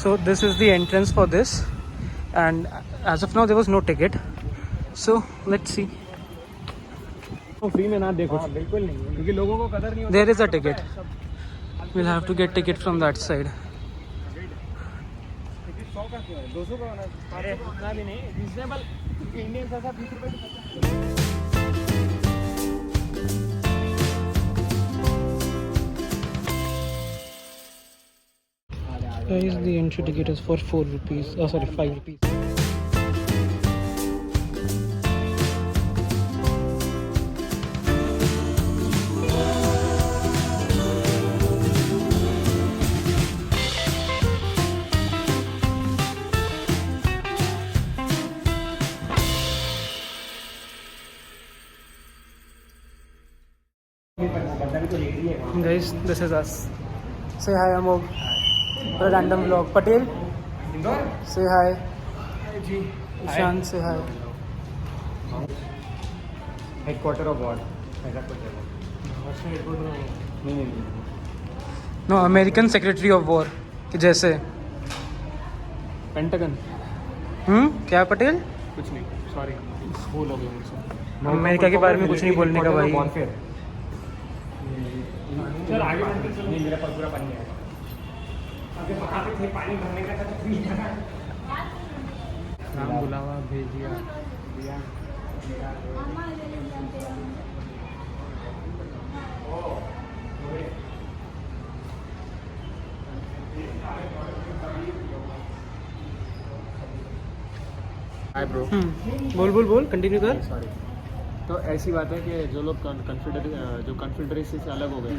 So this is the entrance for this, and as of now there was no ticket. So let's see. Free में ना देखो बिल्कुल नहीं, क्योंकि लोगों को कदर नहीं होती. There is a ticket. We'll have to get ticket from that side. Ticket 100 का क्यों है, 200 का होना, 500 का होना भी नहीं रीजनेबल, क्योंकि इंडियन पैसा 20 रुपये की. Guys, the entry ticket is for 4 rupees. Oh, sorry, 5 rupees. Guys, this is us. Say hi, Amog. For a random vlog. Patel, say hi. Ishan, say hi. Headquarter of war ऐसा कुछ है. नहीं. No, American Secretary of War. कि जैसे. Pentagon क्या पटेल? कुछ नहीं, sorry भूल हो गया मुझसे. अमेरिका के बारे में कुछ नहीं बोलने का भाई. चल आगे नहीं, मेरा पर पूरा पानी है. अगर वहाँ पे थे पानी भरने का था तो फ्री था. नाम बुलावा भेज दिया. Hi bro. बोल कंटिन्यू कर. सॉरी. तो ऐसी बात है कि जो लोग कन्फेडरेसी से अलग हो गए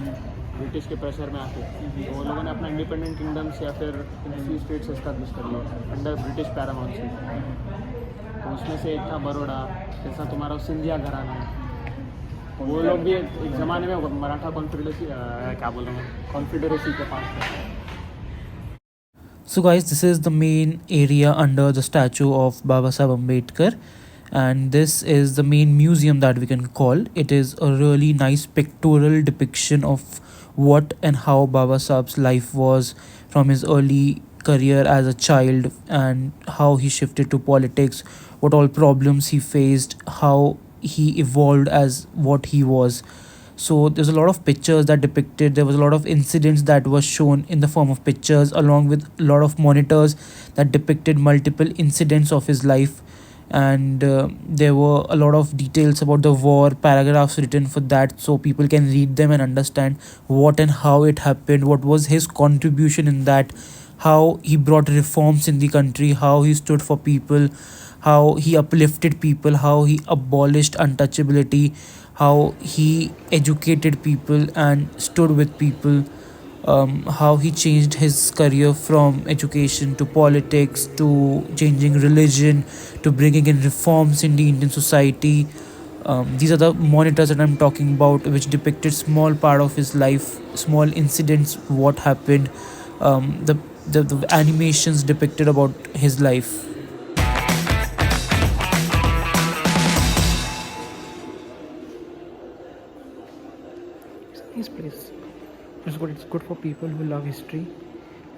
ब्रिटिश के प्रेशर में आके, तो वो लोगों ने अपना इंडिपेंडेंट किंगडम्स या फिर फ्री स्टेट्स एस्टैब्लिश कर लिया अंडर ब्रिटिश पैरामाउंटशिप. तो उसमें से एक था बड़ौदा, जैसा तुम्हारा सिंधिया घराना है. तो वो लोग भी एक ज़माने में मराठा कॉन्फेडरेसी कॉन्फेडरेसी के पास थे. So guys, this is the main area under the statue of Baba Saheb Ambedkar, and this is the main museum that we can call. It is a really nice pictorial depiction of what and how Baba Saheb's life was from his early career as a child and how he shifted to politics, what all problems he faced, how he evolved as what he was. So there's a lot of pictures that depicted, there was a lot of incidents that was shown in the form of pictures, along with a lot of monitors that depicted multiple incidents of his life. And there were a lot of details about the war, paragraphs written for that, so people can read them and understand what and how it happened, what was his contribution in that, how he brought reforms in the country, how he stood for people, how he uplifted people, how he abolished untouchability, how he educated people and stood with people, how he changed his career from education to politics to changing religion to bringing in reforms in the Indian society. These are the monitors that I'm talking about, which depicted small part of his life, small incidents, what happened, the animations depicted about his life. Nice place. It's good for people who love history.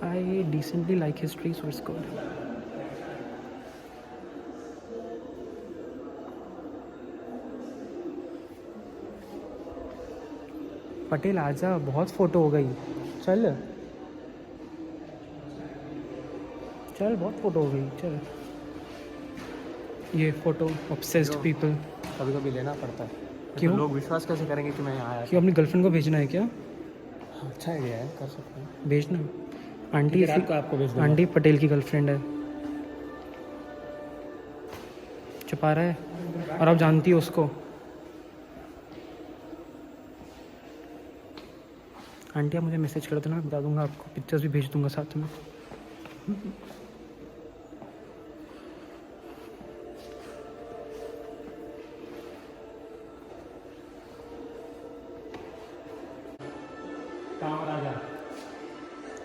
I decently like history, so it's good. Patel आजा, बहुत photo हो गई. चल बहुत photo हो गई. चल ये फोटो ऑब्सेस्ड पीपल. कभी कभी लेना पड़ता है. क्यों? तो लोग विश्वास कैसे करेंगे कि मैं यहाँ आया? क्यों, अपनी गर्लफ्रेंड को भेजना है क्या? अच्छा आइडिया है, कर सकते हैं. भेजना. आंटी रात को आपको भेज दूंगा. आंटी पटेल की गर्लफ्रेंड है. छुपा रहा है, और आप जानती हो उसको. आंटी आप मुझे मैसेज कर देना, मैं बता दूंगा आपको, पिक्चर्स भी भेज दूंगा साथ में.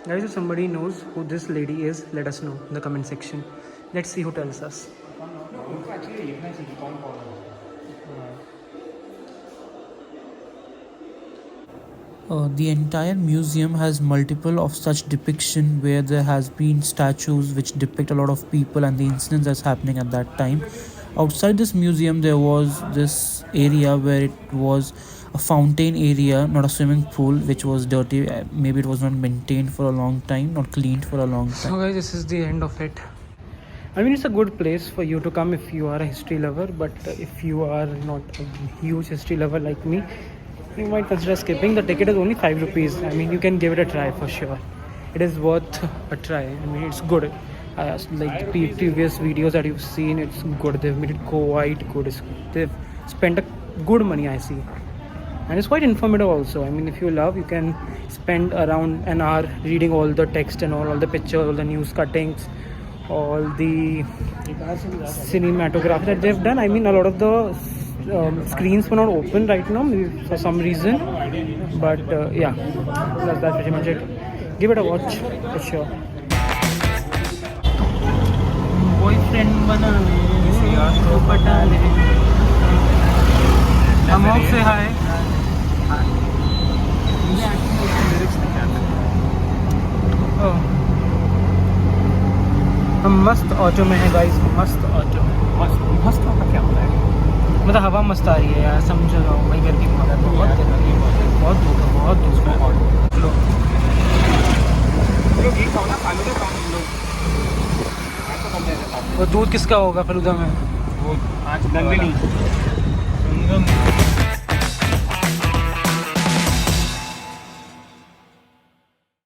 Guys, if somebody knows who this lady is, let us know in the comment section. Let's see who tells us. The entire museum has multiple of such depiction where there has been statues which depict a lot of people and the incidents that's happening at that time. Outside this museum, there was this area where it was a fountain area, not a swimming pool, which was dirty. Maybe it was not maintained for a long time, not cleaned for a long time. So guys, this is the end of it. I mean, it's a good place for you to come if you are a history lover, but if you are not a huge history lover like me, you might consider skipping. The ticket is only 5 rupees. I mean, you can give it a try for sure. It is worth a try. I mean, it's good. Like the previous videos that you've seen, it's good. They've made it quite good. They've spent a good money, I see. And it's quite informative also. I mean, if you love, you can spend around an hour reading all the text and all the pictures, all the news cuttings, all the cinematography that they've done. I mean, a lot of the screens were not open right now, maybe for some reason, but yeah, that's pretty much it. Give it a watch for sure. Boyfriend bana किसी और को पटा ले. Amok say hi. Oh, हम मस्त auto में है guys, मस्त ऑटो. मस्त का क्या होता है? मतलब हवा मस्त आ रही है यार, समझ रहा हूँ भाई. गर्मी बहुत है, बहुत गर्मी है, बहुत धूप है, बहुत धूप है. चलो वो दूध किसका होगा फलूदा में? वो आज नंदिनी.